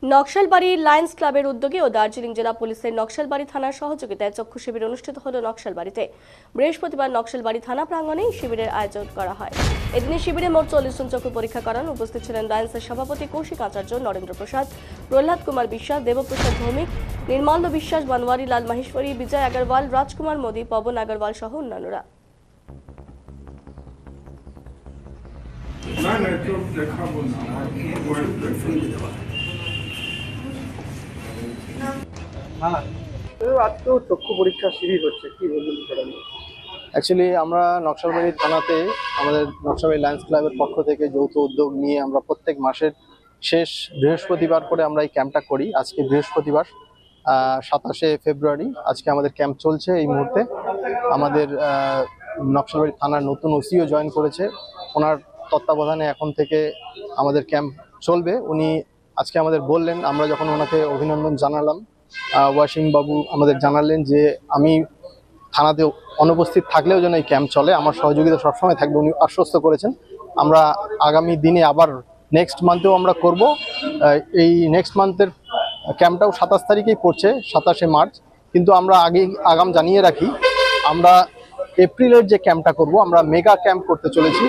Naxalbari Lions ক্লাবের উদ্যোগে ও দার্জিলিং জেলা পুলিশের নকশালবাড়ি থানার সহযোগিতায় চক্ষু শিবির অনুষ্ঠিত হল নকশালবাড়িতে। বৃহস্পতিবার নকশালবাড়ি থানা প্রাঙ্গণে শিবিরের আয়োজন করা হয়। এদিনে শিবিরে মোট 40 জন চক্ষু পরীক্ষা করান। উপস্থিত ছিলেন লায়ন্সের সভাপতি কৌশিক আচার্য, নরেন্দ্র প্রসাদ, প্রহ্লাদ কুমার বিশ্বাস, দেবপ্রসাদ ভৌমিক, নির্মাল্য বিশ্বাস, বনওয়ারি লাল মাহেশ্বরী, বিজয় আগরওয়াল, রাজকুমার মোদী, পবন আগরওয়াল সহ অন্যান্যরা। আজকেও চক্ষু পরীক্ষা শিবির হচ্ছে, কি বলবেন সেটা নিয়ে? অ্যাকচুয়ালি আমরা নকশালবাড়ি থানাতে আমাদের নকশালবাড়ি লায়ন্স ক্লাবের পক্ষ থেকে যৌথ উদ্যোগ নিয়ে আমরা প্রত্যেক মাসের শেষ বৃহস্পতিবার করে আমরা এই ক্যাম্পটা করি। আজকে বৃহস্পতিবার 27শে ফেব্রুয়ারি আজকে আমাদের ক্যাম্প চলছে। এই মুহূর্তে আমাদের নকশালবাড়ি থানার নতুন ওসিও জয়েন করেছে। ওনার তত্ত্বাবধানে এখন থেকে আমাদের ক্যাম্প চলবে। উনি আজকে আমাদের বললেন, আমরা যখন ওনাকে অভিনন্দন জানালাম, ওয়াসিম বাবু আমাদের জানালেন যে আমি থানাতে অনুপস্থিত থাকলেও যেন এই ক্যাম্প চলে, আমার সহযোগিতা সবসময় থাকবে, উনি আশ্বস্ত করেছেন। আমরা আগামী দিনে আবার নেক্সট মান্থেও আমরা করব। এই নেক্সট মান্থের ক্যাম্পটাও 27 তারিখেই পড়ছে, 27শে মার্চ। কিন্তু আমরা আগাম জানিয়ে রাখি, আমরা এপ্রিলের যে ক্যাম্পটা করব, আমরা মেগা ক্যাম্প করতে চলেছি।